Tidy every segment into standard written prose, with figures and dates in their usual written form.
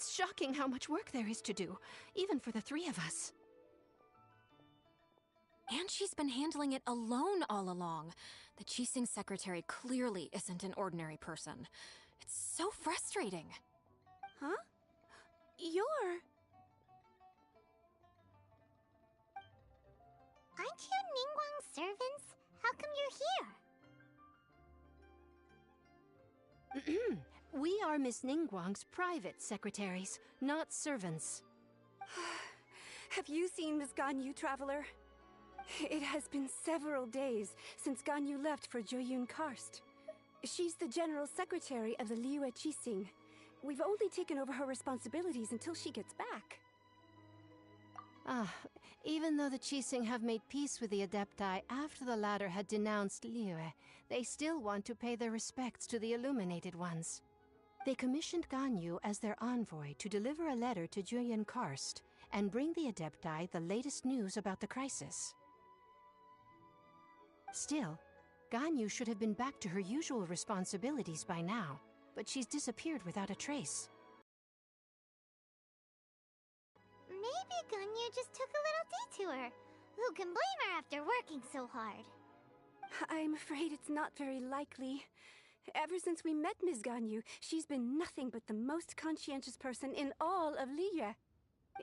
It's shocking how much work there is to do, even for the three of us. And she's been handling it alone all along. The Qixing secretary clearly isn't an ordinary person. It's so frustrating. Huh? You're... Aren't you Ningguang's servants? How come you're here? We are Miss Ningguang's private secretaries, not servants. Have you seen Miss Ganyu, Traveler? It has been several days since Ganyu left for Joyun Karst. She's the general secretary of the Liyue Qixing. We've only taken over her responsibilities until she gets back. Even though the Qixing have made peace with the Adepti after the latter had denounced Liyue, they still want to pay their respects to the Illuminated Ones. They commissioned Ganyu as their envoy to deliver a letter to Joyun Karst and bring the Adepti the latest news about the crisis. Still, Ganyu should have been back to her usual responsibilities by now, but she's disappeared without a trace. Maybe Ganyu just took a little detour. Who can blame her after working so hard? I'm afraid it's not very likely. Ever since we met Ms. Ganyu, she's been nothing but the most conscientious person in all of Liyue.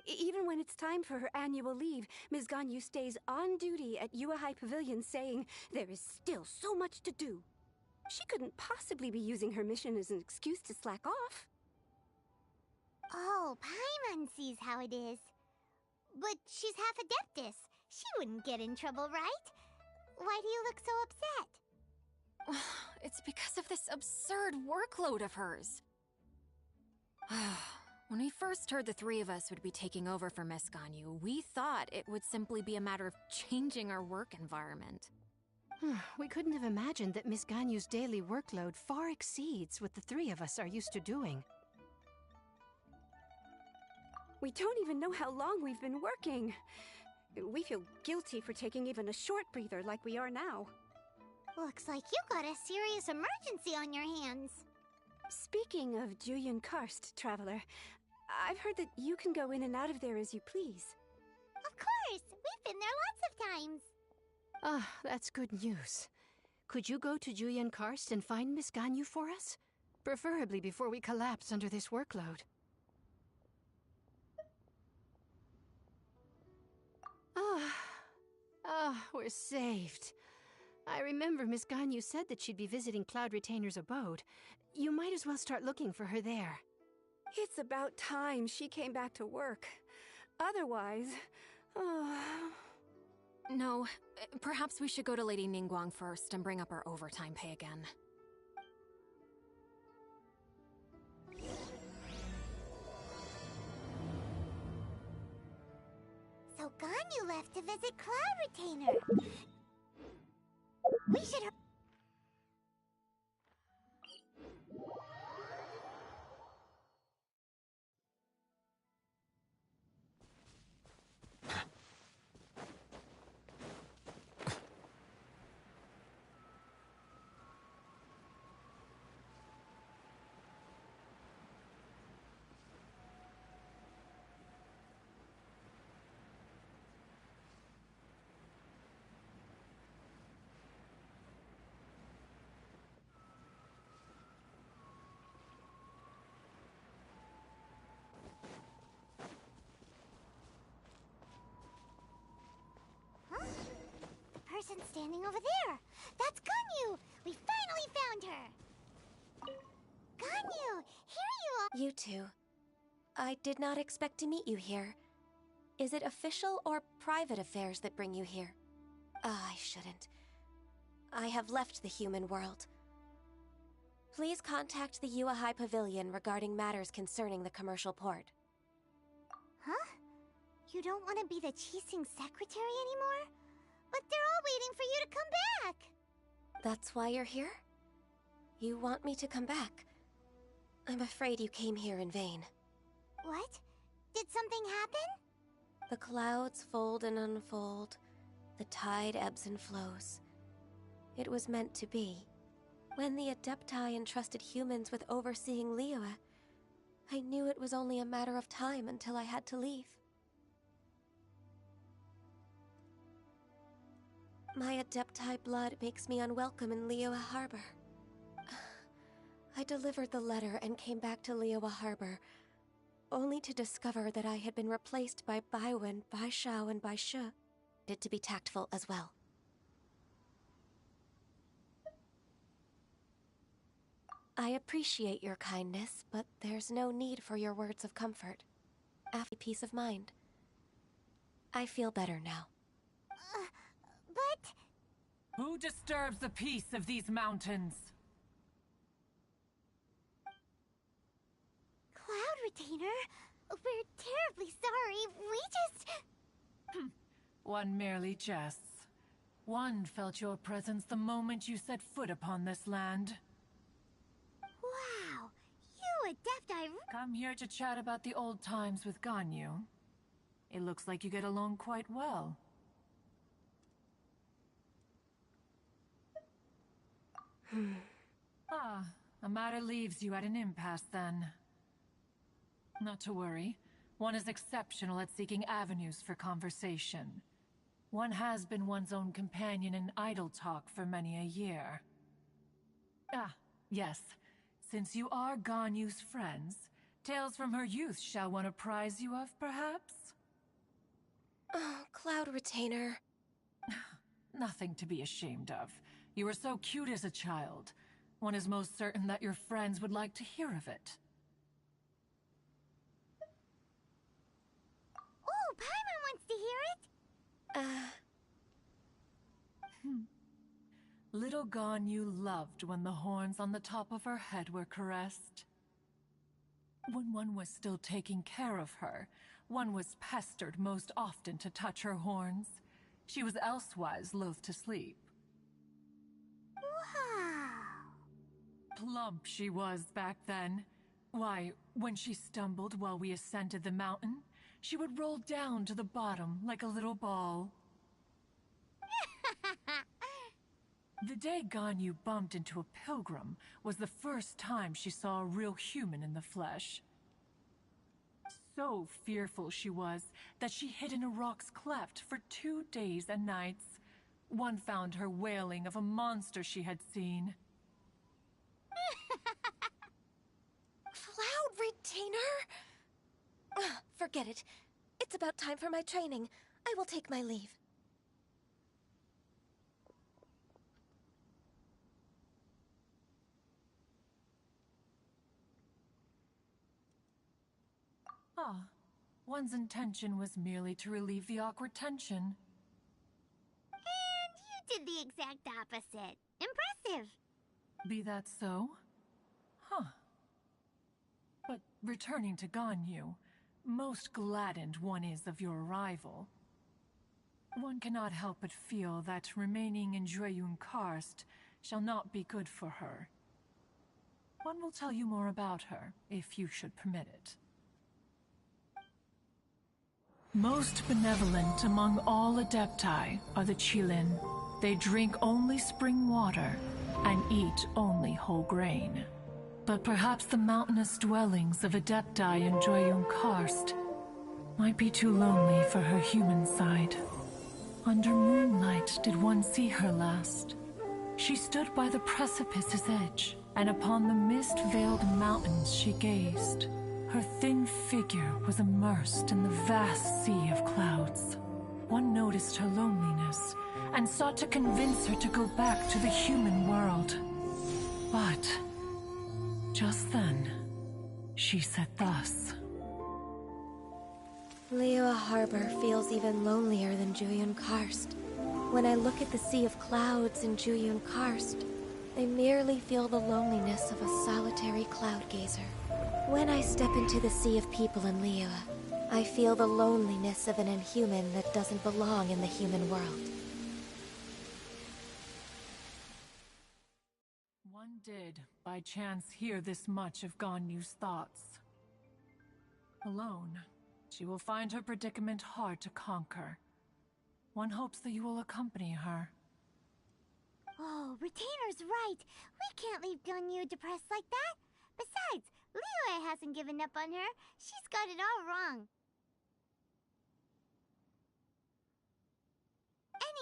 Even when it's time for her annual leave, Ms. Ganyu stays on duty at Yuehai Pavilion saying there is still so much to do. She couldn't possibly be using her mission as an excuse to slack off. Oh, Paimon sees how it is. But she's half Adeptus. She wouldn't get in trouble, right? Why do you look so upset? It's because of this absurd workload of hers. When we first heard the three of us would be taking over for Miss Ganyu, we thought it would simply be a matter of changing our work environment. We couldn't have imagined that Miss Ganyu's daily workload far exceeds what the three of us are used to doing. We don't even know how long we've been working. We feel guilty for taking even a short breather like we are now. Looks like you got a serious emergency on your hands. Speaking of Joyun Karst, Traveler, I've heard that you can go in and out of there as you please. Of course! We've been there lots of times. That's good news. Could you go to Joyun Karst and find Miss Ganyu for us? Preferably before we collapse under this workload. We're saved. I remember Miss Ganyu said that she'd be visiting Cloud Retainer's abode. You might as well start looking for her there. It's about time she came back to work. Otherwise... No, perhaps we should go to Lady Ningguang first and bring up our overtime pay again. So Ganyu left to visit Cloud Retainer. We should... person standing over there. That's Ganyu! We finally found her! Ganyu! Here you are! You two. I did not expect to meet you here. Is it official or private affairs that bring you here? I shouldn't. I have left the human world. Please contact the Yuehai Pavilion regarding matters concerning the commercial port. Huh? You don't want to be the Qixing secretary anymore? But they're all waiting for you to come back! That's why you're here? You want me to come back? I'm afraid you came here in vain. What? Did something happen? The clouds fold and unfold. The tide ebbs and flows. It was meant to be. When the Adepti entrusted humans with overseeing Liyue, I knew it was only a matter of time until I had to leave. My Adepti blood makes me unwelcome in Liyue Harbor. I delivered the letter and came back to Liyue Harbor, only to discover that I had been replaced by Baiwen, Baishao, and Baishe. To be tactful as well. I appreciate your kindness, but there's no need for your words of comfort. After peace of mind. I feel better now. But... Who disturbs the peace of these mountains? Cloud Retainer, we're terribly sorry. We just... One merely jests. One felt your presence the moment you set foot upon this land. Wow, you Adepti... Come here to chat about the old times with Ganyu. It looks like you get along quite well. A matter leaves you at an impasse then. Not to worry. One is exceptional at seeking avenues for conversation. One has been one's own companion in idle talk for many a year. Yes. Since you are Ganyu's friends, tales from her youth shall one apprise you of, perhaps? Oh, Cloud Retainer. Nothing to be ashamed of. You were so cute as a child. One is most certain that your friends would like to hear of it. Oh, Paimon wants to hear it! Little Ganyu loved when the horns on the top of her head were caressed. When one was still taking care of her, one was pestered most often to touch her horns. She was elsewise loath to sleep. Wow! Plump she was back then. Why, when she stumbled while we ascended the mountain, she would roll down to the bottom like a little ball. The day Ganyu bumped into a pilgrim was the first time she saw a real human in the flesh. So fearful she was that she hid in a rock's cleft for 2 days and nights. One found her wailing of a monster she had seen. Cloud Retainer? Forget it. It's about time for my training. I will take my leave. One's intention was merely to relieve the awkward tension. And you did the exact opposite. Impressive! Be that so? But returning to Ganyu, most gladdened one is of your arrival. One cannot help but feel that remaining in Jueyun Karst shall not be good for her. One will tell you more about her, if you should permit it. Most benevolent among all Adepti are the Qilin. They drink only spring water and eat only whole grain. But perhaps the mountainous dwellings of Adepti in Jueyun Karst might be too lonely for her human side. Under moonlight did one see her last. She stood by the precipice's edge, and upon the mist-veiled mountains she gazed. Her thin figure was immersed in the vast sea of clouds. One noticed her loneliness, and sought to convince her to go back to the human world. But just then, she said thus. Liyue Harbor feels even lonelier than Jueyun Karst. When I look at the sea of clouds in Jueyun Karst, I merely feel the loneliness of a solitary cloud gazer. When I step into the sea of people in Liyue, I feel the loneliness of an inhuman that doesn't belong in the human world. One did, by chance, hear this much of Ganyu's thoughts. Alone, she will find her predicament hard to conquer. One hopes that you will accompany her. Oh, Retainer's right. We can't leave Ganyu depressed like that. Besides, Liyue hasn't given up on her. She's got it all wrong.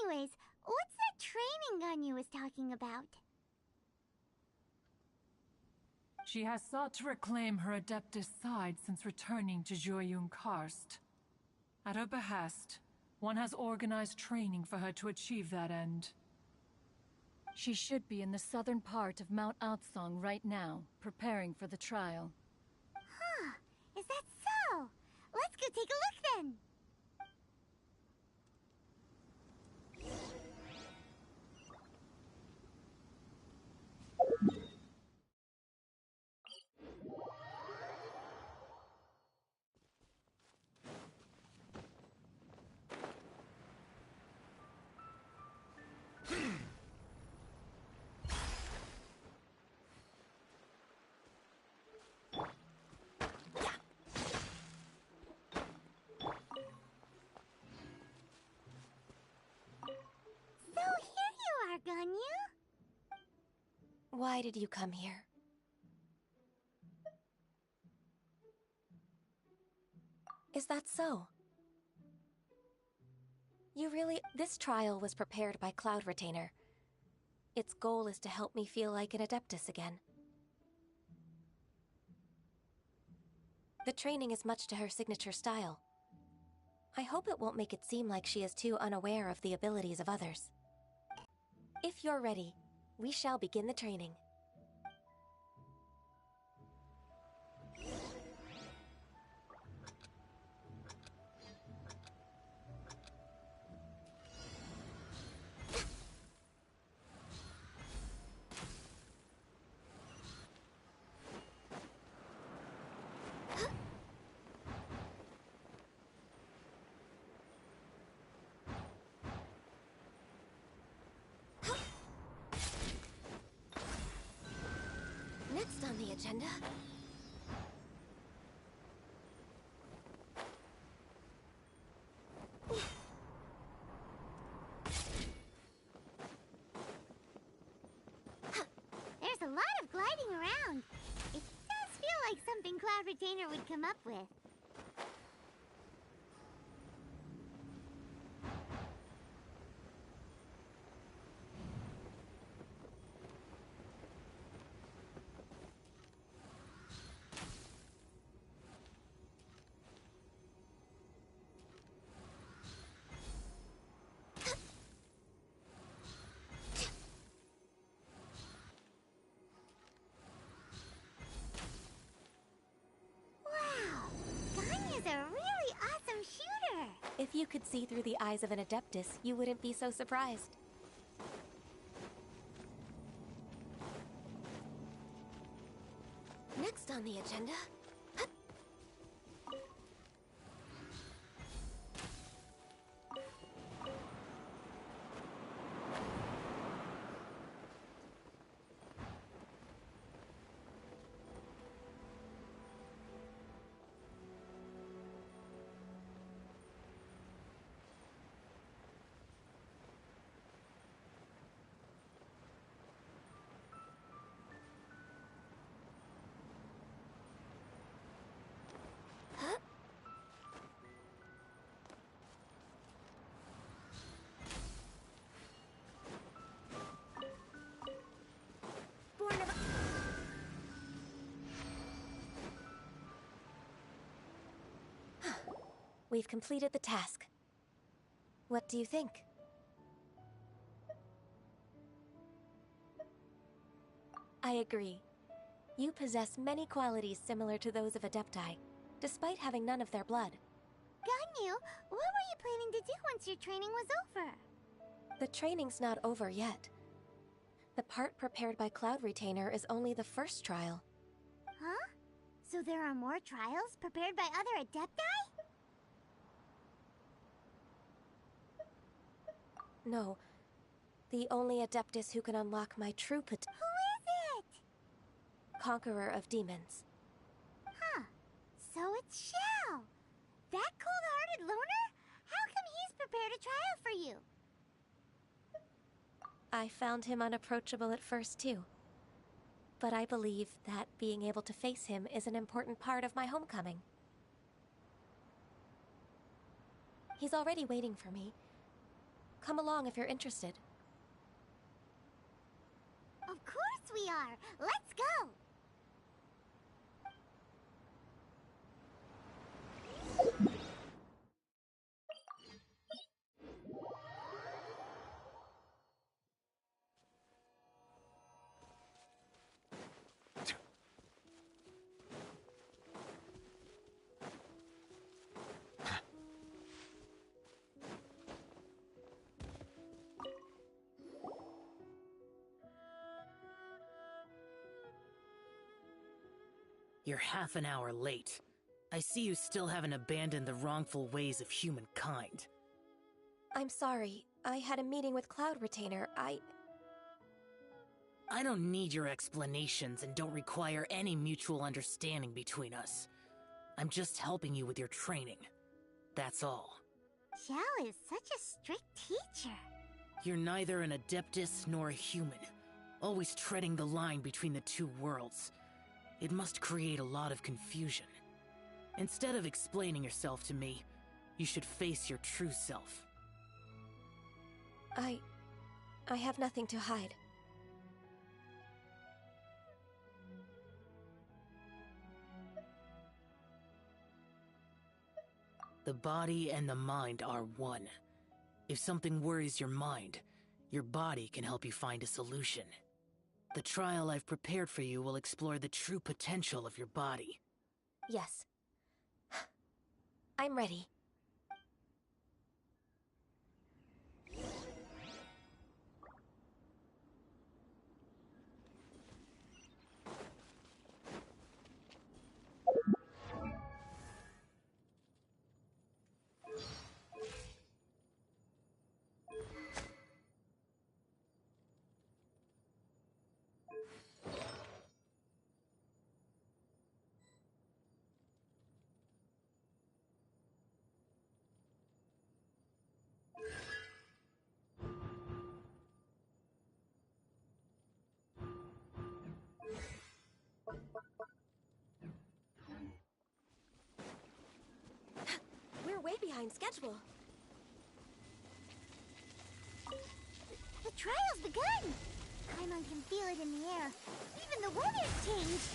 Anyways, what's that training Ganyu was talking about? She has sought to reclaim her Adeptus side since returning to Jueyun Karst. At her behest, one has organized training for her to achieve that end. She should be in the southern part of Mount Aotsong right now, preparing for the trial. Huh, is that so? Let's go take a look then! Ganyu? Why did you come here? Is that so? This trial was prepared by Cloud Retainer. Its goal is to help me feel like an Adeptus again. The training is much to her signature style. I hope it won't make it seem like she is too unaware of the abilities of others. If you're ready, we shall begin the training. Next on the agenda... There's a lot of gliding around. It does feel like something Cloud Retainer would come up with. If you could see through the eyes of an Adeptus, you wouldn't be so surprised. Next on the agenda... We've completed the task. What do you think? I agree. You possess many qualities similar to those of Adepti, despite having none of their blood. Ganyu, what were you planning to do once your training was over? The training's not over yet. The part prepared by Cloud Retainer is only the first trial. Huh? So there are more trials prepared by other Adepti? No. The only Adeptus who can unlock my true Who is it? Conqueror of Demons. Huh. So it's Xiao. That cold-hearted loner? How come he's prepared a trial for you? I found him unapproachable at first, too. but I believe that being able to face him is an important part of my homecoming. He's already waiting for me. Come along if you're interested. Of course we are! Let's go! You're half an hour late. I see you still haven't abandoned the wrongful ways of humankind. I'm sorry. I had a meeting with Cloud Retainer. I don't need your explanations and don't require any mutual understanding between us. I'm just helping you with your training. That's all. Xiao is such a strict teacher. You're neither an Adeptus nor a human, always treading the line between the two worlds. It must create a lot of confusion. Instead of explaining yourself to me, you should face your true self. I have nothing to hide. The body and the mind are one. If something worries your mind, your body can help you find a solution. The trial I've prepared for you will explore the true potential of your body. Yes. I'm ready. We're way behind schedule. The trial's begun! Paimon can feel it in the air. Even the weather's changed!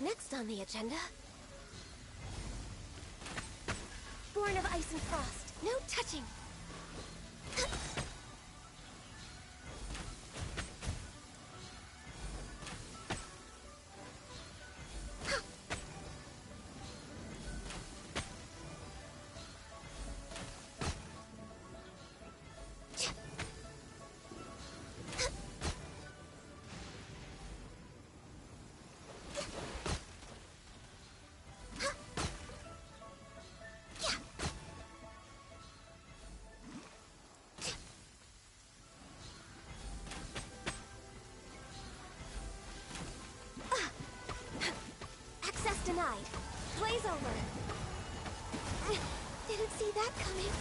Next on the agenda... Born of Ice and Frost. No touching! Denied. Blaze over. Didn't see that coming.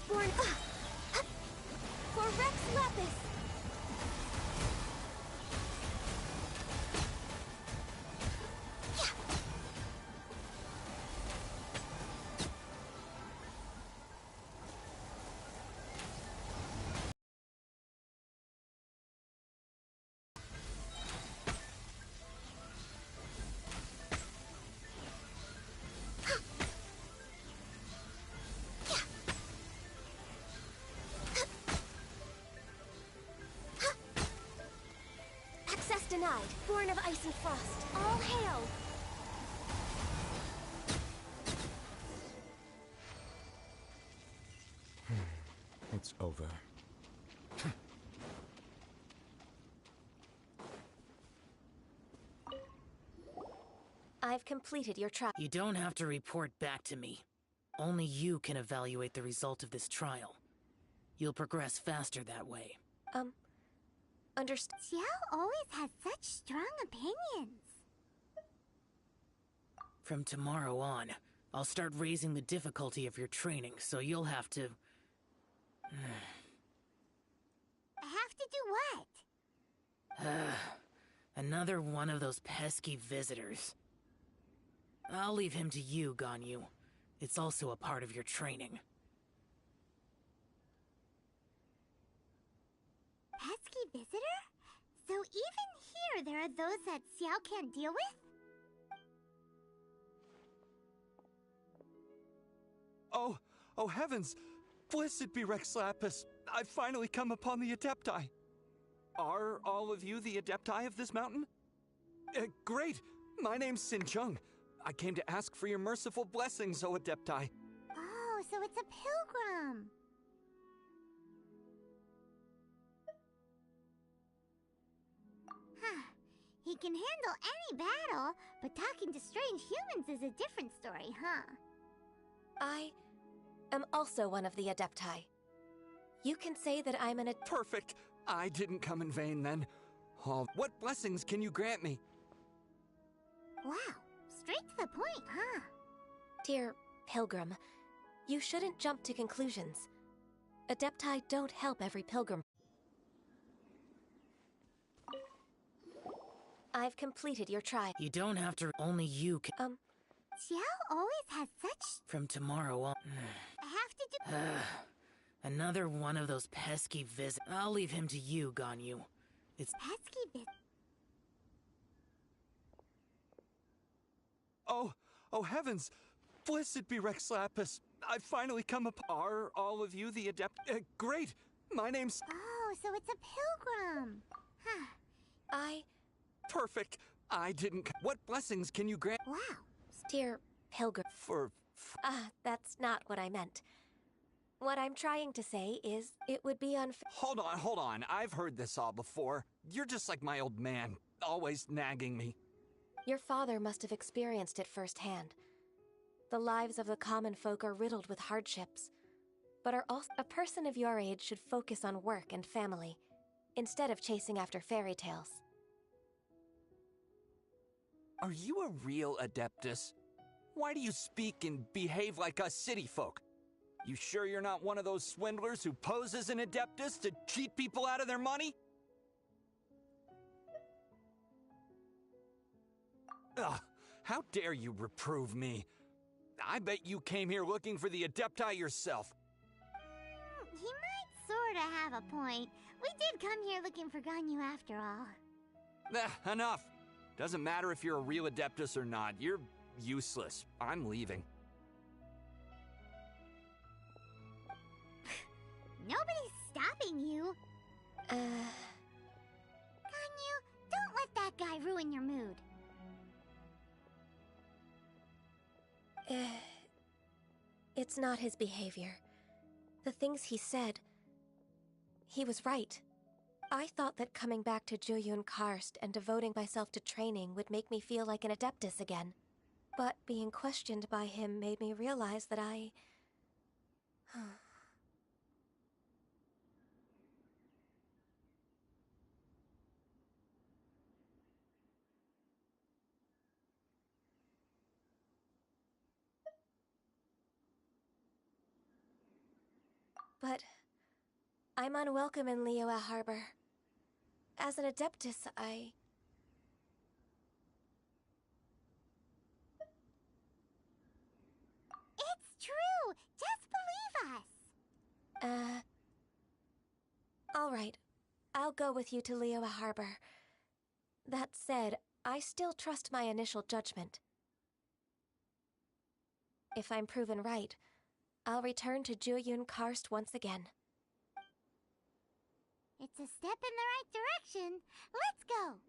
Born for Rex Lapis. Denied. Born of Ice and Frost. All hail! It's over. completed your trial. You don't have to report back to me. Only you can evaluate the result of this trial. You'll progress faster that way. Understood. Xiao always has such strong opinions. From tomorrow on, I'll start raising the difficulty of your training, so you'll have to... Have to do what? Another one of those pesky visitors. I'll leave him to you, Ganyu. It's also a part of your training. Pesky visitor? So even here there are those that Xiao can't deal with? Oh heavens! Blessed be Rex Lapis! I've finally come upon the Adepti! Are all of you the Adepti of this mountain? Great! My name's Sin Chung. I came to ask for your merciful blessings, O Adepti. Oh, so it's a pilgrim. He can handle any battle, but talking to strange humans is a different story, huh? I am also one of the Adepti. You can say that I'm an Perfect! I didn't come in vain, then. Oh, what blessings can you grant me? Wow, straight to the point, huh? Dear Pilgrim, you shouldn't jump to conclusions. Adepti don't help every pilgrim. I've completed your trial. You don't have to... Only you can... Xiao always has such... From tomorrow on... have to do... Another one of those pesky visitors. I'll leave him to you, Ganyu. It's... pesky Oh heavens! Blessed be Rex Lapis! I've finally come upon... Are all of you the Adept... great! My name's... Oh, so it's a pilgrim. Perfect! I didn't... What blessings can you grant... Wow. Dear Pilgrim... that's not what I meant. What I'm trying to say is, it would be unfair... Hold on. I've heard this all before. You're just like my old man, always nagging me. Your father must have experienced it firsthand. The lives of the common folk are riddled with hardships, but are also... A person of your age should focus on work and family, instead of chasing after fairy tales. Are you a real Adeptus? Why do you speak and behave like us city folk? You sure you're not one of those swindlers who pose as an Adeptus to cheat people out of their money? Ugh, how dare you reprove me? I bet you came here looking for the Adepti yourself. He might sorta have a point. We did come here looking for Ganyu after all. Enough. Doesn't matter if you're a real Adeptus or not. You're useless. I'm leaving. Nobody's stopping you. Ganyu, don't let that guy ruin your mood. It's not his behavior. The things he said... He was right. I thought that coming back to Jueyun Karst and devoting myself to training would make me feel like an Adeptus again. But being questioned by him made me realize that I... But I'm unwelcome in Liyue Harbor. As an Adeptus, It's true! Just believe us! All right. I'll go with you to Liyue Harbor. That said, I still trust my initial judgment. If I'm proven right, I'll return to Jueyun Karst once again. It's a step in the right direction. Let's go!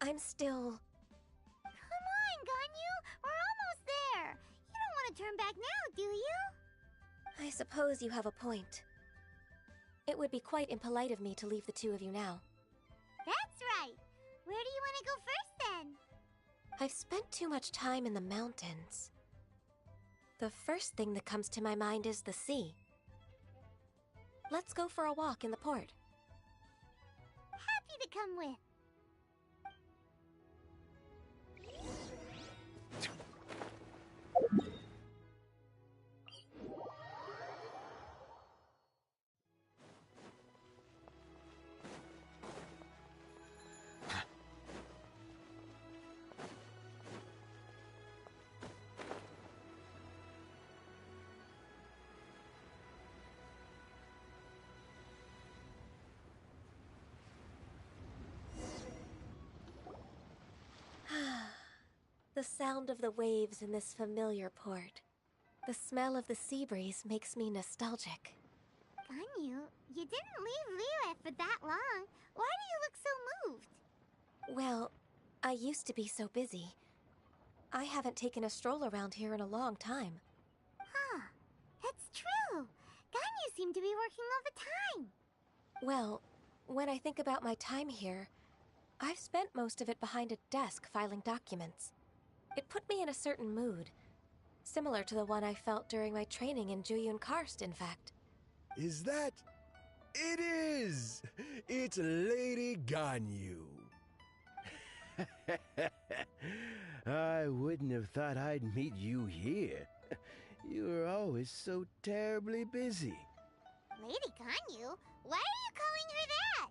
I'm still... Come on, Ganyu! We're almost there! You don't want to turn back now, do you? I suppose you have a point. It would be quite impolite of me to leave the two of you now. That's right! Where do you want to go first, then? I've spent too much time in the mountains. The first thing that comes to my mind is the sea. Let's go for a walk in the port. Happy to come with. The sound of the waves in this familiar port. The smell of the sea breeze makes me nostalgic. Ganyu, you didn't leave Liyue for that long. Why do you look so moved? Well, I used to be so busy. I haven't taken a stroll around here in a long time. Huh. It's true. Ganyu seemed to be working all the time. Well, when I think about my time here, I've spent most of it behind a desk filing documents. It put me in a certain mood, similar to the one I felt during my training in Juyun Karst, in fact. Is that... It is! It's Lady Ganyu. I wouldn't have thought I'd meet you here. You were always so terribly busy. Lady Ganyu? Why are you calling her that?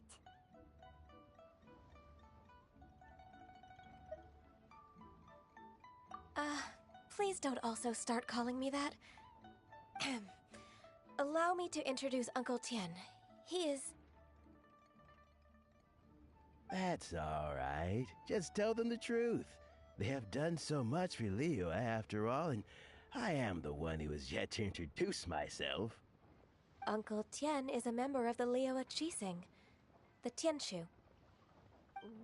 Please don't also start calling me that. Allow me to introduce Uncle Tian. He is... That's all right. Just tell them the truth. They have done so much for Liyue after all, and I am the one who has yet to introduce myself. Uncle Tian is a member of the Liyue Qixing, the Tianshu.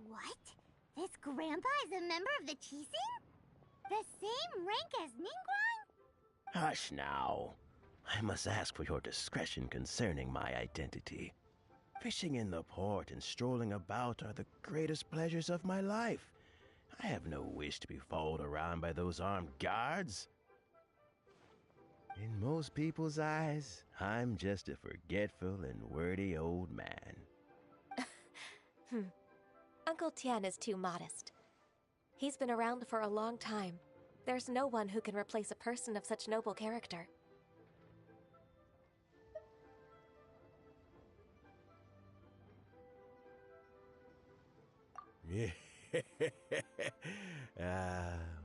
What? This grandpa is a member of the Qixing? The same rank as Ningguang? Hush now. I must ask for your discretion concerning my identity. Fishing in the port and strolling about are the greatest pleasures of my life. I have no wish to be followed around by those armed guards. In most people's eyes, I'm just a forgetful and wordy old man. Uncle Tian is too modest. He's been around for a long time. There's no one who can replace a person of such noble character.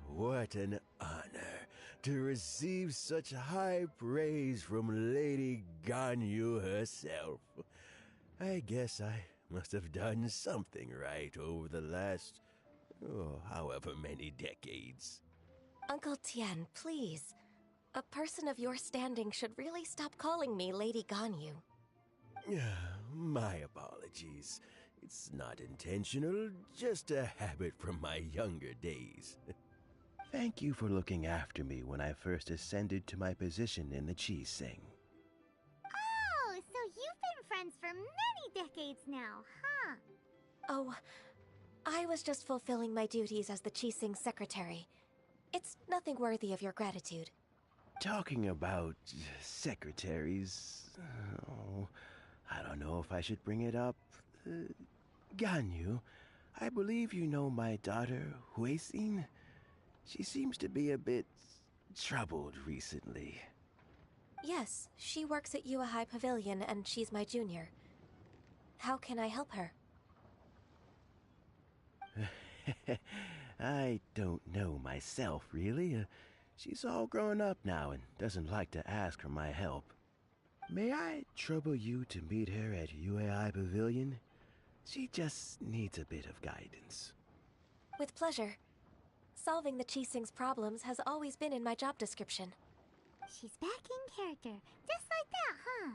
What an honor to receive such high praise from Lady Ganyu herself. I guess I must have done something right over the last, however many decades. Uncle Tian, please. A person of your standing should really stop calling me Lady Ganyu. My apologies. It's not intentional, just a habit from my younger days. Thank you for looking after me when I first ascended to my position in the Qixing. Oh, so you've been friends for many decades now, huh? Oh, I was just fulfilling my duties as the Qixing secretary. It's nothing worthy of your gratitude. Talking about secretaries... I don't know if I should bring it up. Ganyu, I believe you know my daughter, Huixin. She seems to be a bit troubled recently. Yes, she works at Yue High Pavilion and she's my junior. How can I help her? I don't know myself, really. She's all grown up now and doesn't like to ask for my help. May I trouble you to meet her at Yue High Pavilion? She just needs a bit of guidance. With pleasure. Solving the Qixing's problems has always been in my job description. She's back in character, just like that, huh?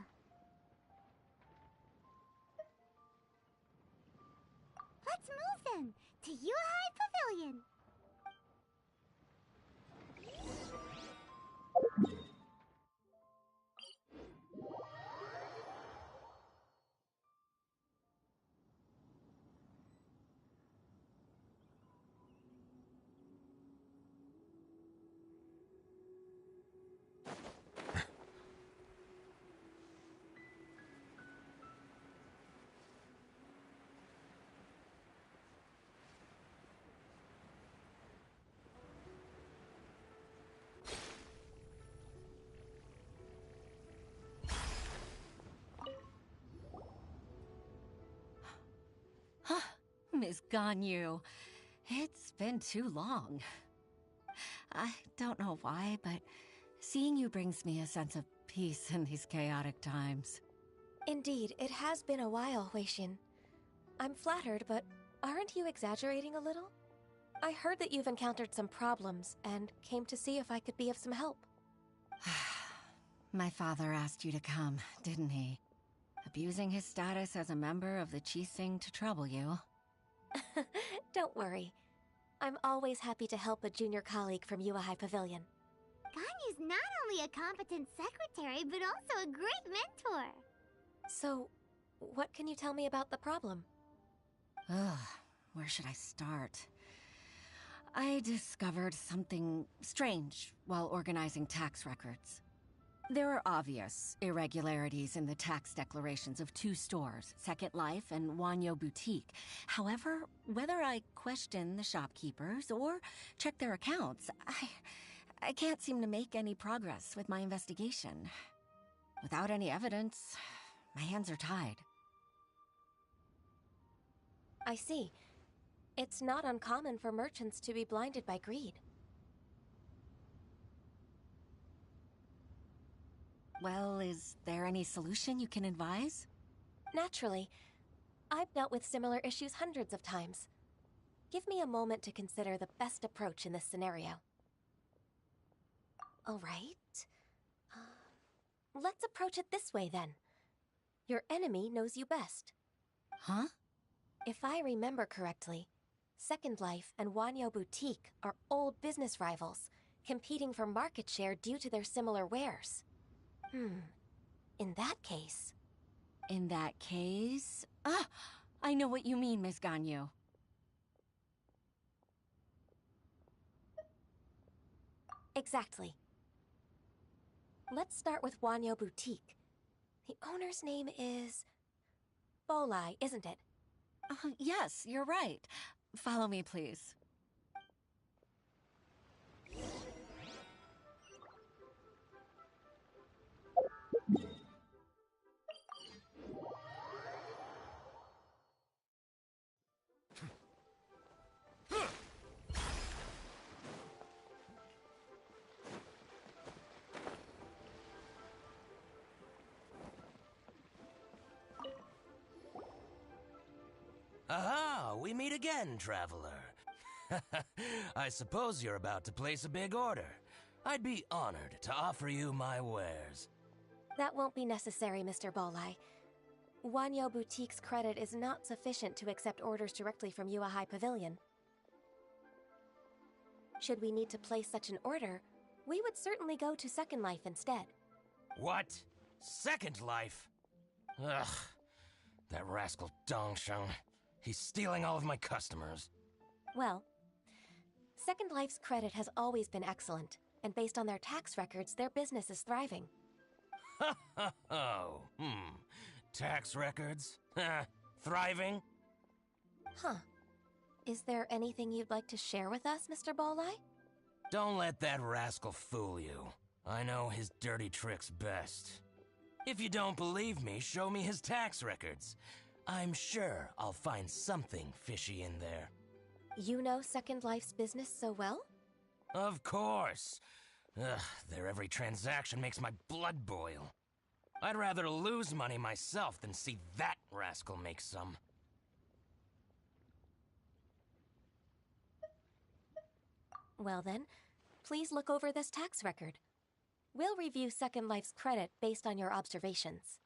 Let's move then. to Yuhai Pavilion. Miss Ganyu, it's been too long. I don't know why, but seeing you brings me a sense of peace in these chaotic times. Indeed, it has been a while, Huixin. I'm flattered, but aren't you exaggerating a little? I heard that you've encountered some problems and came to see if I could be of some help. My father asked you to come, didn't he? Abusing his status as a member of the Qixing to trouble you. Don't worry. I'm always happy to help a junior colleague from Yuhai Pavilion. Ganyu's not only a competent secretary, but also a great mentor. So, what can you tell me about the problem? Ugh, where should I start? I discovered something strange while organizing tax records. There are obvious irregularities in the tax declarations of two stores, Second Life and Wanyo Boutique. However, whether I question the shopkeepers or check their accounts, I can't seem to make any progress with my investigation. Without any evidence, my hands are tied. I see. It's not uncommon for merchants to be blinded by greed. Well, is there any solution you can advise? Naturally. I've dealt with similar issues hundreds of times. Give me a moment to consider the best approach in this scenario. All right. Let's approach it this way, then. Your enemy knows you best. Huh? If I remember correctly, Second Life and Wanyo Boutique are old business rivals, competing for market share due to their similar wares. In that case... In that case... Ah! I know what you mean, Miss Ganyu. Exactly. Let's start with Wanyo Boutique. The owner's name is... Bolai, isn't it? Yes, you're right. Follow me, please. Aha! We meet again, traveler. I suppose you're about to place a big order. I'd be honored to offer you my wares. That won't be necessary, Mr. Bolai. Wanyo Boutique's credit is not sufficient to accept orders directly from Yuhai Pavilion. Should we need to place such an order, we would certainly go to Second Life instead. What? Second Life? Ugh. That rascal Dongsheng. He's stealing all of my customers. Well, Second Life's credit has always been excellent, and based on their tax records, their business is thriving. Tax records? Thriving? Huh. Is there anything you'd like to share with us, Mr. Bolai? Don't let that rascal fool you. I know his dirty tricks best. If you don't believe me, show me his tax records. I'm sure I'll find something fishy in there. You know Second Life's business so well? Of course. Ugh, their every transaction makes my blood boil. I'd rather lose money myself than see that rascal make some. Well then, please look over this tax record. We'll review Second Life's credit based on your observations.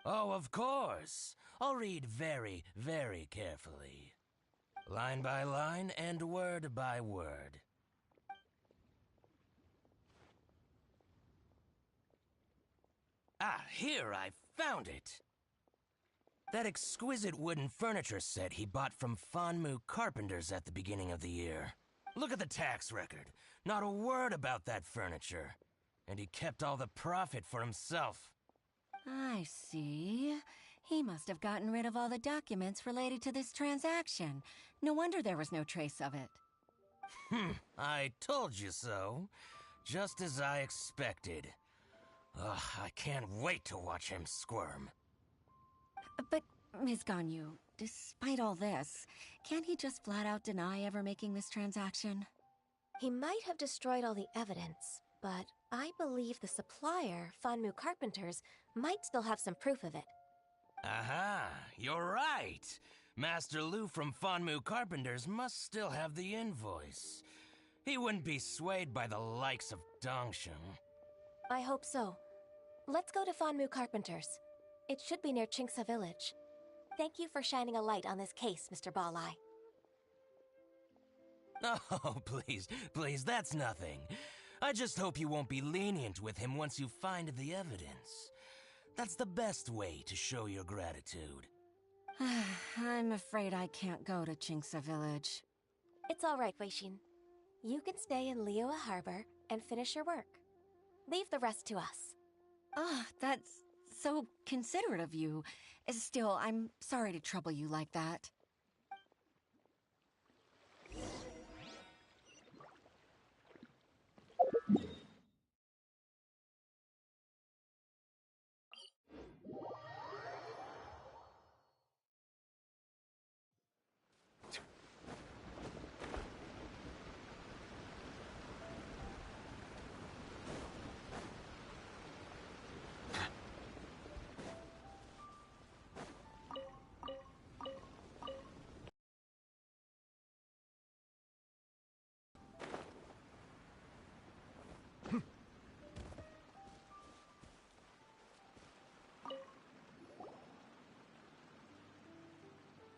Oh, of course. I'll read very, very carefully. line by line and word by word. Ah, here, I found it! That exquisite wooden furniture set he bought from Fanmu Carpenters at the beginning of the year. Look at the tax record. Not a word about that furniture. And he kept all the profit for himself. I see. He must have gotten rid of all the documents related to this transaction. No wonder there was no trace of it. I told you so. Just as I expected. Ugh, I can't wait to watch him squirm. But, Ms. Ganyu, despite all this, can't he just flat out deny ever making this transaction? He might have destroyed all the evidence, but I believe the supplier, Fanmu Carpenters, might still have some proof of it. Aha, you're right. Master Lu from Fanmu Carpenters must still have the invoice. He wouldn't be swayed by the likes of Dongsheng. I hope so. Let's go to Fanmu Carpenters. It should be near Qingce Village. Thank you for shining a light on this case, Mr. Balai. Oh, please, that's nothing. I just hope you won't be lenient with him once you find the evidence. That's the best way to show your gratitude. I'm afraid I can't go to Qingce Village. It's all right, Weixin. You can stay in Liyue Harbor and finish your work. Leave the rest to us. Ah, that's so considerate of you. Still, I'm sorry to trouble you like that.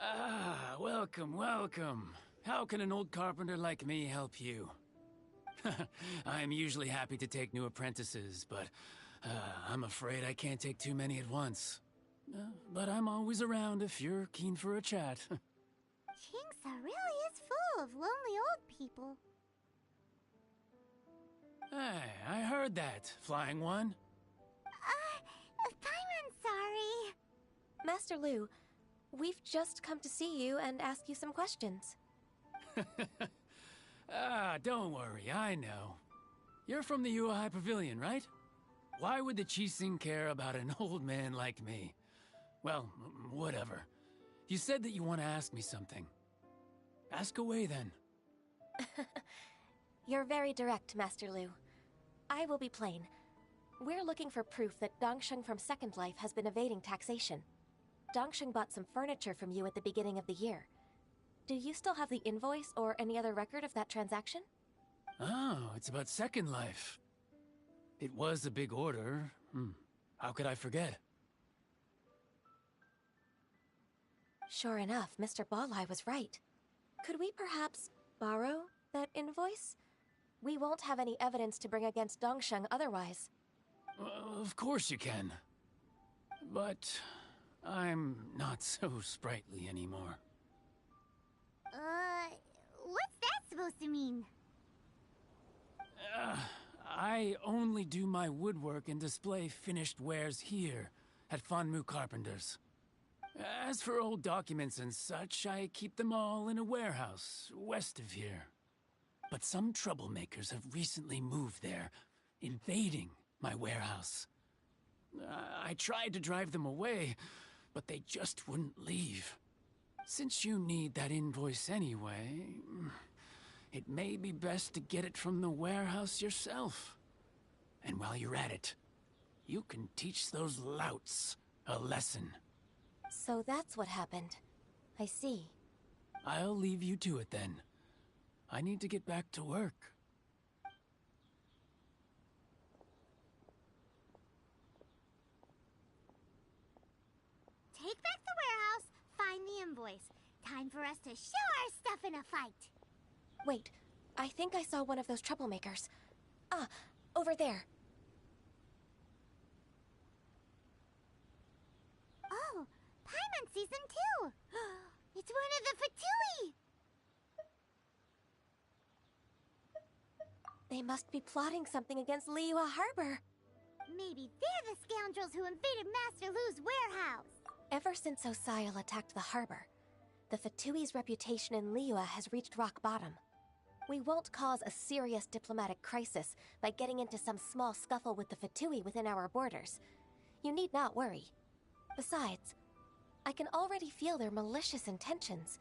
Ah, welcome. How can an old carpenter like me help you? I'm usually happy to take new apprentices, but I'm afraid I can't take too many at once. But I'm always around if you're keen for a chat. Qingce really is full of lonely old people. Hey, I heard that, Flying One. I'm sorry. Master Lu, we've just come to see you and ask you some questions. Don't worry, I know. You're from the Yuehai Pavilion, right? Why would the Qixing care about an old man like me? Well, whatever. You said that you want to ask me something. Ask away, then. You're very direct, Master Lu. I will be plain. We're looking for proof that Dongsheng from Second Life has been evading taxation. Dongsheng bought some furniture from you at the beginning of the year. Do you still have the invoice or any other record of that transaction? Oh, it's about Second Life. It was a big order. How could I forget? Sure enough, Mr. Balai was right. Could we perhaps borrow that invoice? We won't have any evidence to bring against Dongsheng otherwise. Of course you can. But I'm not so sprightly anymore. What's that supposed to mean? I only do my woodwork and display finished wares here at Fanmu Carpenters. As for old documents and such, I keep them all in a warehouse west of here. But some troublemakers have recently moved there, invading my warehouse. I tried to drive them away, but they just wouldn't leave. Since you need that invoice anyway, it may be best to get it from the warehouse yourself. And while you're at it, you can teach those louts a lesson. So that's what happened. I see. I'll leave you to it then. I need to get back to work. Take back the warehouse, find the invoice. Time time for us to show our stuff in a fight. Wait, I think I saw one of those troublemakers. Ah, over there. Oh, Paimon sees them too! It's one of the Fatui! They must be plotting something against Liyue Harbor. Maybe they're the scoundrels who invaded Master Lu's warehouse. Ever since Osial attacked the harbor, the Fatui's reputation in Liyue has reached rock bottom. We won't cause a serious diplomatic crisis by getting into some small scuffle with the Fatui within our borders. You need not worry. Besides, I can already feel their malicious intentions.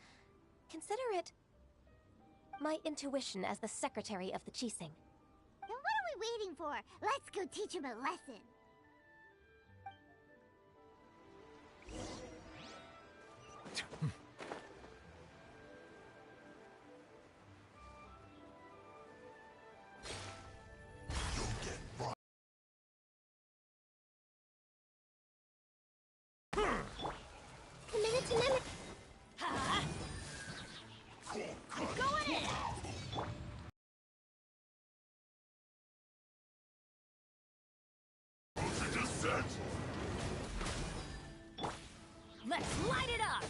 Consider it my intuition as the secretary of the Qixing. Then what are we waiting for? Let's go teach him a lesson. Let's light it up!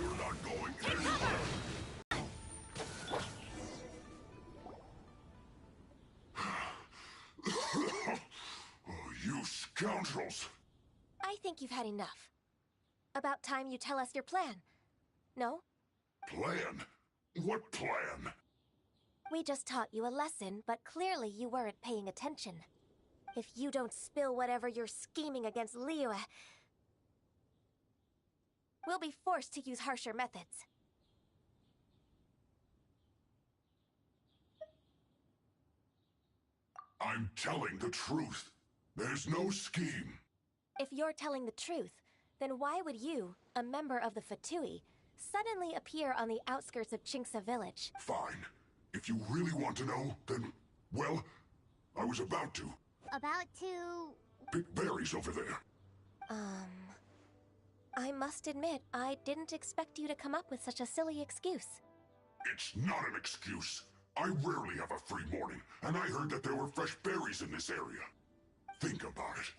You're not going Take cover! Oh, you scoundrels! I think you've had enough. About time you tell us your plan. No? Plan? What plan? We just taught you a lesson, but clearly you weren't paying attention. If you don't spill whatever you're scheming against Liyue, we'll be forced to use harsher methods. I'm telling the truth. There's no scheme. If you're telling the truth, then why would you, a member of the Fatui, suddenly appear on the outskirts of Qingce village? Fine. If you really want to know, then, well, I was about to. About to... Pick berries over there. I must admit, I didn't expect you to come up with such a silly excuse. It's not an excuse. I rarely have a free morning, and I heard that there were fresh berries in this area. Think about it.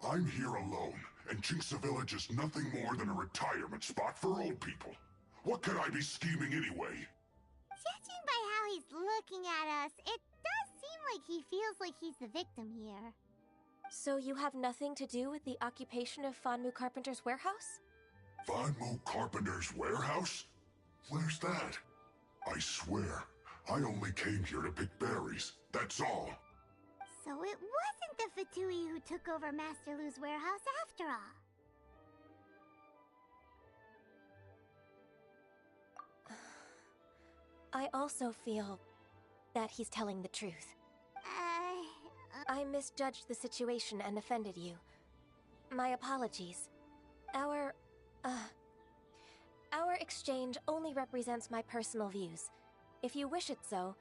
I'm here alone, and Qingce Village is nothing more than a retirement spot for old people. What could I be scheming anyway? Judging by how he's looking at us, it does seem like he feels like he's the victim here. So you have nothing to do with the occupation of Fanmu Carpenter's warehouse? Fanmu Carpenter's warehouse? Where's that? I swear, I only came here to pick berries, that's all. So it wasn't the Fatui who took over Master Lu's warehouse after all. I also feel that he's telling the truth. I misjudged the situation and offended you. My apologies. Our exchange only represents my personal views. If you wish it so,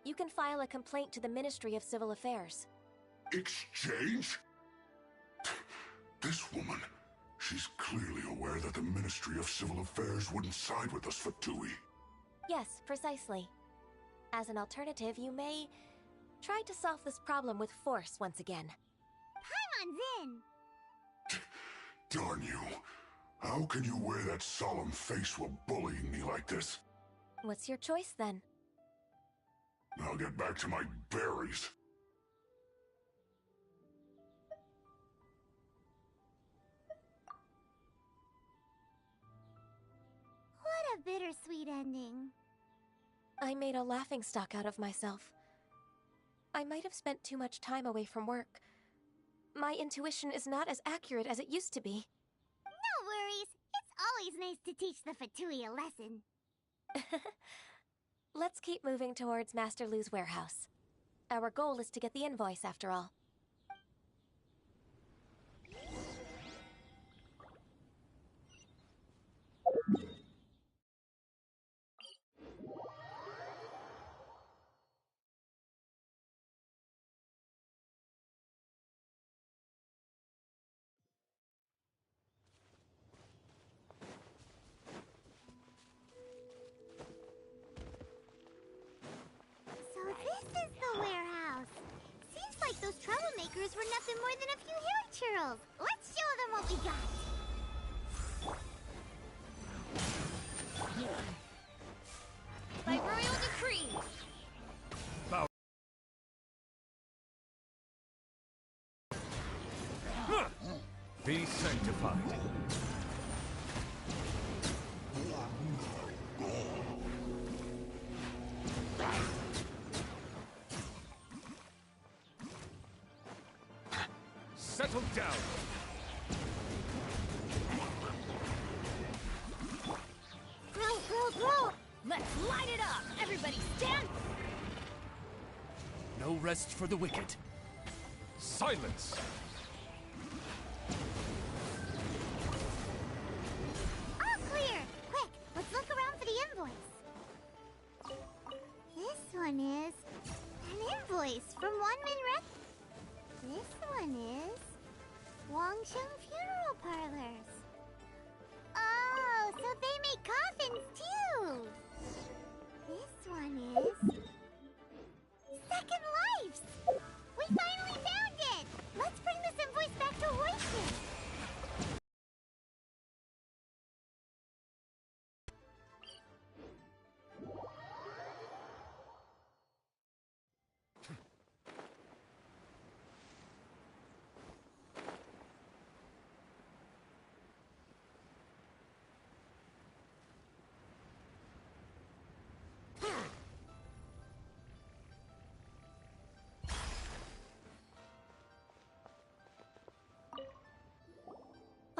you can file a complaint to the Ministry of Civil Affairs. Exchange? This woman, she's clearly aware that the Ministry of Civil Affairs wouldn't side with us, Fatui. Yes, precisely. As an alternative, you may try to solve this problem with force once again. Paimon's in! Darn you. How can you wear that solemn face while bullying me like this? What's your choice, then? I'll get back to my berries. What a bittersweet ending. I made a laughingstock out of myself. I might have spent too much time away from work. My intuition is not as accurate as it used to be. No worries. It's always nice to teach the Fatui a lesson. Let's keep moving towards Master Lu's warehouse. Our goal is to get the invoice, after all. Be sanctified. Settle down. Grow! Let's light it up! Everybody stand! No rest for the wicked. Silence! All clear! Quick, let's look around for the invoice. This one is an invoice from Wanmin Rec. This one is Wangsheng Funeral Parlors. Oh, so they make coffins too! This one is Second Lives! We finally found it! Let's bring this invoice back to Royston!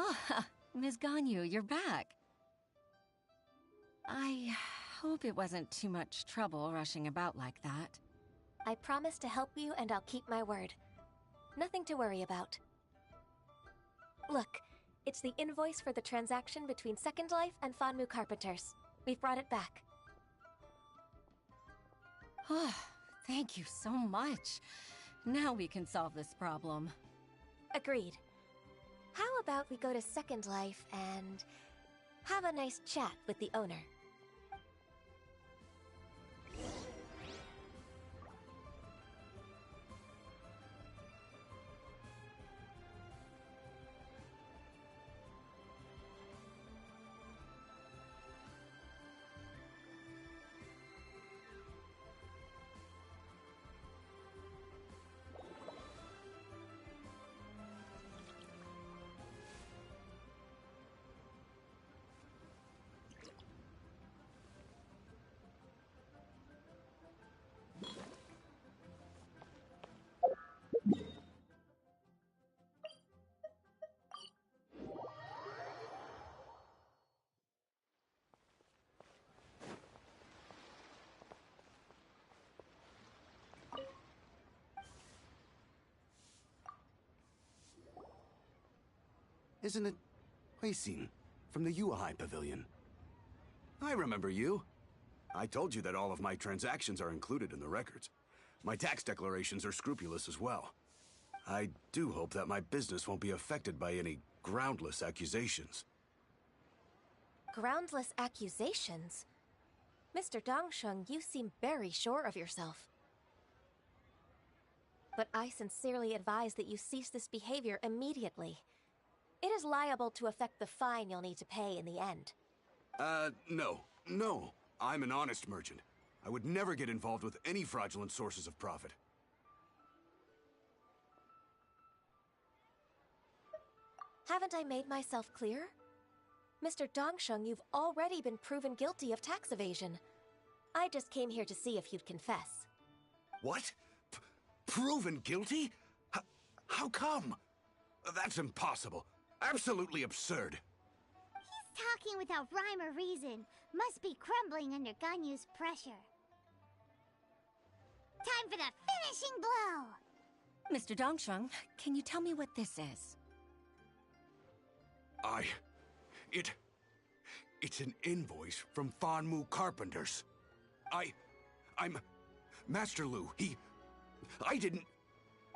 Ah, Ms. Ganyu, you're back. I hope it wasn't too much trouble rushing about like that. I promise to help you and I'll keep my word. Nothing to worry about. Look, it's the invoice for the transaction between Second Life and Fanmu Carpenters. We've brought it back. Oh, thank you so much. Now we can solve this problem. Agreed. How about we go to Second Life and have a nice chat with the owner? Isn't it Huixin from the Yuehai Pavilion? I remember you. I told you that all of my transactions are included in the records. My tax declarations are scrupulous as well. I do hope that my business won't be affected by any groundless accusations. Groundless accusations? Mr. Dongsheng, you seem very sure of yourself. But I sincerely advise that you cease this behavior immediately. It is liable to affect the fine you'll need to pay in the end. No. I'm an honest merchant. I would never get involved with any fraudulent sources of profit. Haven't I made myself clear? Mr. Dongsheng, you've already been proven guilty of tax evasion. I just came here to see if you'd confess. What? Proven guilty? How come? That's impossible. Absolutely absurd. He's talking without rhyme or reason. Must be crumbling under Ganyu's pressure. Time for the finishing blow! Mr. Dongsheng, can you tell me what this is? It's an invoice from Fanmu Carpenters. I'm Master Lu. I didn't...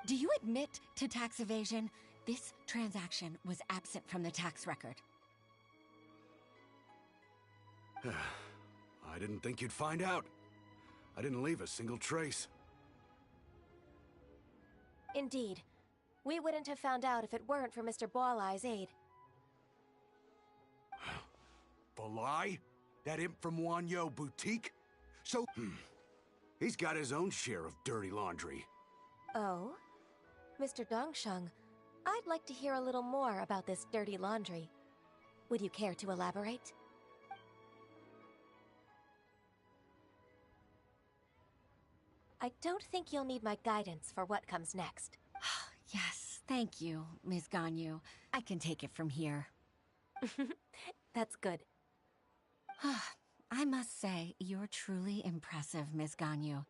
Do you admit to tax evasion? This transaction was absent from the tax record. I didn't think you'd find out. I didn't leave a single trace. Indeed. We wouldn't have found out if it weren't for Mr. Boalai's aid. Balai? That imp from Wanyo Boutique? So, he's got his own share of dirty laundry. Oh? Mr. Dongsheng, I'd like to hear a little more about this dirty laundry. Would you care to elaborate? I don't think you'll need my guidance for what comes next. Yes, thank you, Ms. Ganyu. I can take it from here. That's good. I must say, you're truly impressive, Ms. Ganyu.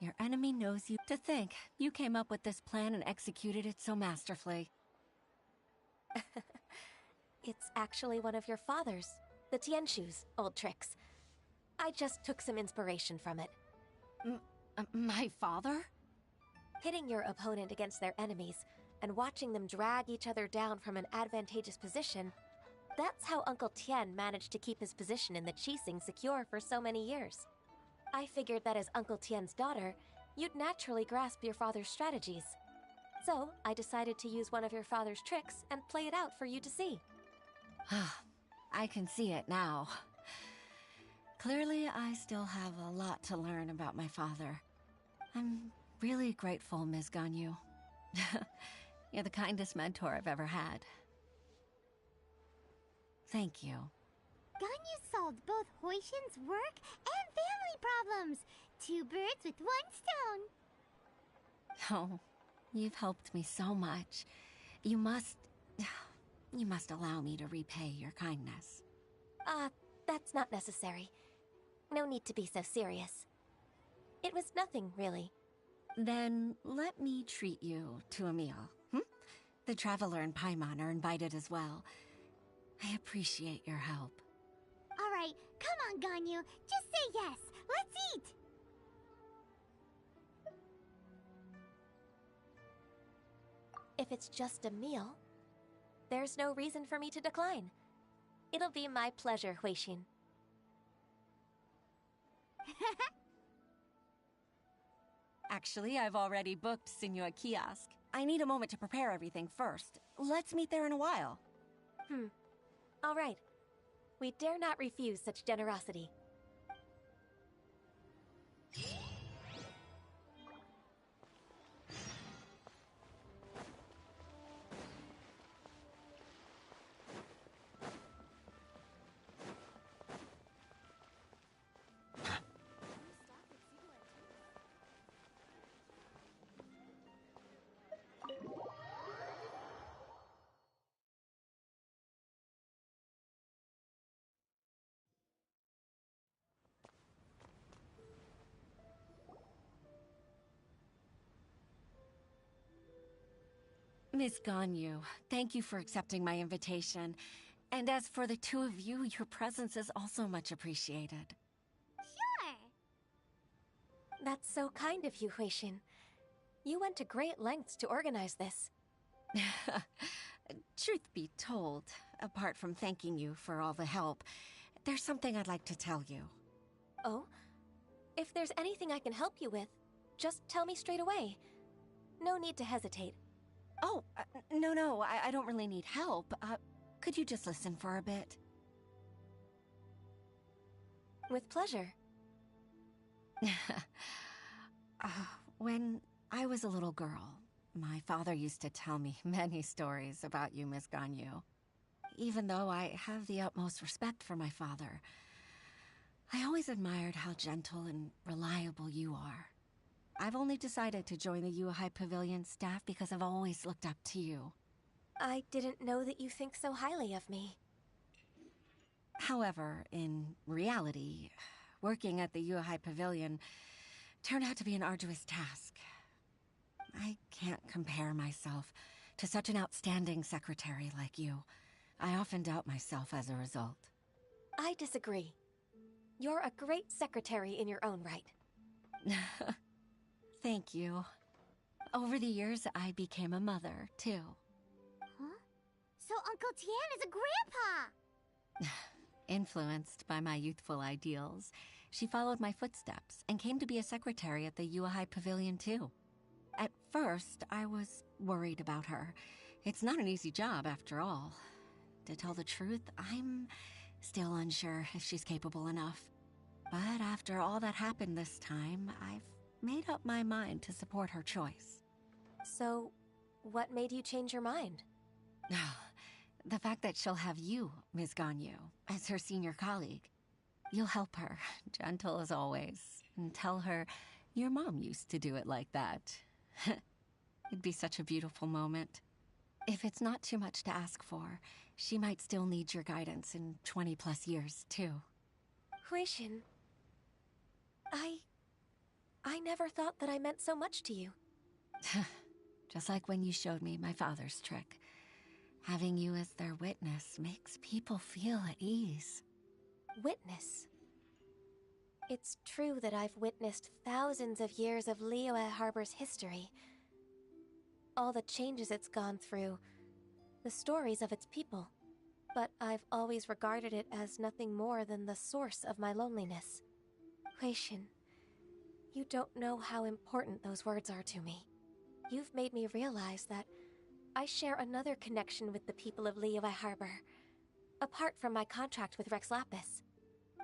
Your enemy knows you. To think, you came up with this plan and executed it so masterfully. It's actually one of your father's, the Tianshu's, old tricks. I just took some inspiration from it. My father? Pitting your opponent against their enemies and watching them drag each other down from an advantageous position, that's how Uncle Tien managed to keep his position in the Qixing secure for so many years. I figured that as Uncle Tien's daughter, you'd naturally grasp your father's strategies. So, I decided to use one of your father's tricks and play it out for you to see. I can see it now. Clearly, I still have a lot to learn about my father. I'm really grateful, Ms. Ganyu. You're the kindest mentor I've ever had. Thank you. Ganyu solved both Huishin's work and family problems. 2 birds with 1 stone. Oh, you've helped me so much. You must allow me to repay your kindness. That's not necessary. No need to be so serious. It was nothing, really. Then let me treat you to a meal. The Traveler and Paimon are invited as well. I appreciate your help. All right, come on, Ganyu. Just say yes. Let's eat. If it's just a meal, there's no reason for me to decline. It'll be my pleasure, Huixin. Actually, I've already booked Senua Kiosk. I need a moment to prepare everything first. Let's meet there in a while. All right. We dare not refuse such generosity. Miss Ganyu, thank you for accepting my invitation. And as for the 2 of you, your presence is also much appreciated. Sure. That's so kind of you, Huixin. You went to great lengths to organize this. Truth be told, apart from thanking you for all the help, there's something I'd like to tell you. Oh? If there's anything I can help you with, just tell me straight away. No need to hesitate. Oh, no, I don't really need help. Could you just listen for a bit? With pleasure. When I was a little girl, my father used to tell me many stories about you, Miss Ganyu. Even though I have the utmost respect for my father, I always admired how gentle and reliable you are. I've only decided to join the Yuhai Pavilion staff because I've always looked up to you. I didn't know that you think so highly of me. However, in reality, working at the Yuhai Pavilion turned out to be an arduous task. I can't compare myself to such an outstanding secretary like you. I often doubt myself as a result. I disagree. You're a great secretary in your own right. Thank you. Over the years, I became a mother, too. Huh? So Uncle Tien is a grandpa! Influenced by my youthful ideals, she followed my footsteps and came to be a secretary at the Yuhai Pavilion, too. At first, I was worried about her. It's not an easy job, after all. To tell the truth, I'm still unsure if she's capable enough. But after all that happened this time, I've made up my mind to support her choice. So, What made you change your mind? The fact that she'll have you, Ms. Ganyu, as her senior colleague. You'll help her, gentle as always, and tell her your mom used to do it like that. It'd be such a beautiful moment. If it's not too much to ask for, she might still need your guidance in 20+ years, too. Huixin, I never thought that I meant so much to you. Just like when you showed me my father's trick. Having you as their witness makes people feel at ease. Witness? It's true that I've witnessed thousands of years of Liyue Harbor's history. All the changes it's gone through, the stories of its people. But I've always regarded it as nothing more than the source of my loneliness. Huixin, you don't know how important those words are to me. You've made me realize that I share another connection with the people of Liyue Harbor. Apart from my contract with Rex Lapis,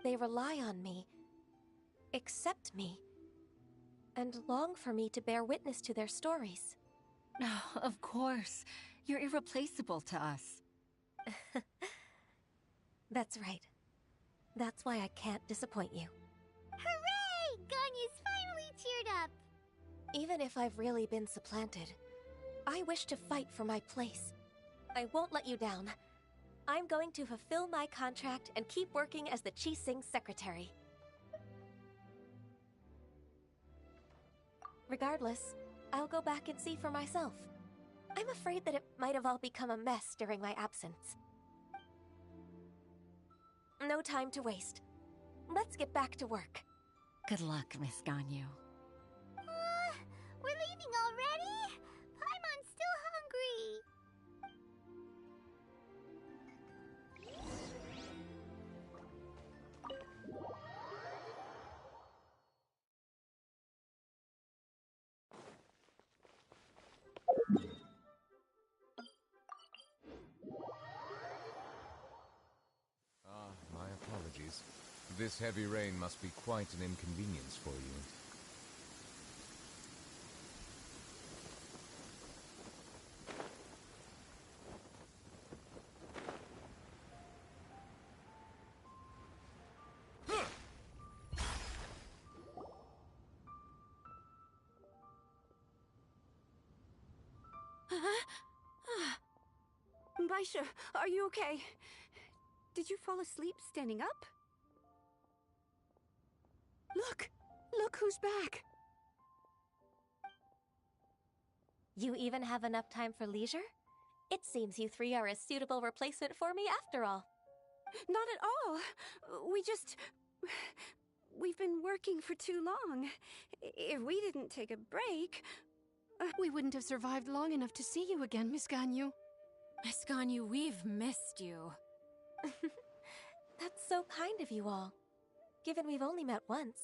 they rely on me, accept me, and long for me to bear witness to their stories. Oh, of course. You're irreplaceable to us. That's right. That's why I can't disappoint you. Hooray! Ganyu's finally cheered up! Even if I've really been supplanted, I wish to fight for my place. I won't let you down. I'm going to fulfill my contract and keep working as the Qixing secretary. Regardless, I'll go back and see for myself. I'm afraid that it might have all become a mess during my absence. No time to waste. Let's get back to work. Good luck, Miss Ganyu. We're leaving already? Paimon's still hungry. My apologies. This heavy rain must be quite an inconvenience for you. Baisha, are you okay? Did you fall asleep standing up? Look who's back! You even have enough time for leisure? It seems you three are a suitable replacement for me after all. Not at all. We've been working for too long. If we didn't take a break... We wouldn't have survived long enough to see you again, Miss Ganyu. Miss Ganyu, we've missed you. That's so kind of you all, given we've only met once.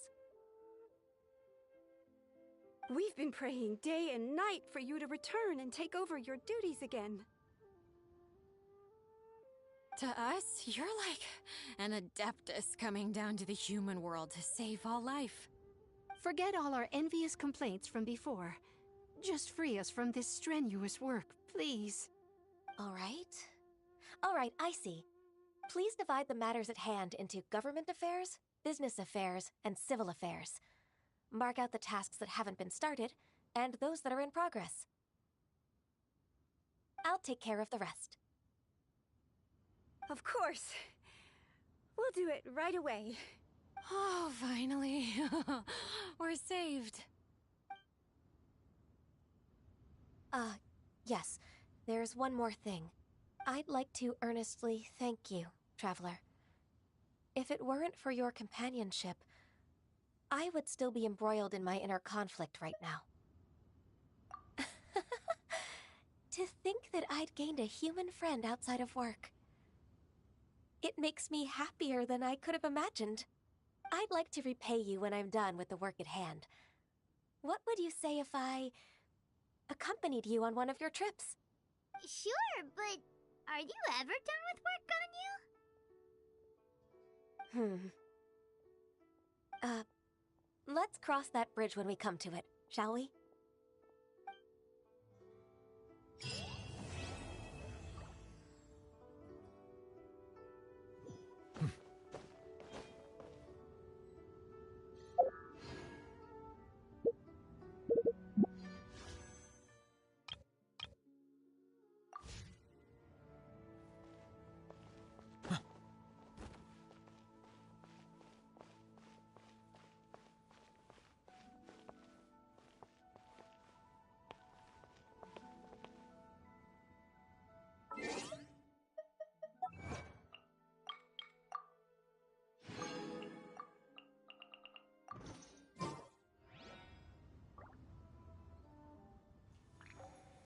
We've been praying day and night for you to return and take over your duties again. To us, you're like an adeptus coming down to the human world to save all life. Forget all our envious complaints from before. Just free us from this strenuous work, please. All right, I see. Please divide the matters at hand into government affairs, business affairs, and civil affairs. Mark out the tasks that haven't been started, and those that are in progress. I'll take care of the rest. Of course. We'll do it right away. Oh, finally. We're saved. Yes. There's one more thing. I'd like to earnestly thank you, Traveler. If it weren't for your companionship, I would still be embroiled in my inner conflict right now. To think that I'd gained a human friend outside of work. It makes me happier than I could have imagined. I'd like to repay you when I'm done with the work at hand. What would you say if I accompanied you on one of your trips? Sure, but are you ever done with work, Ganyu? Let's cross that bridge when we come to it, shall we?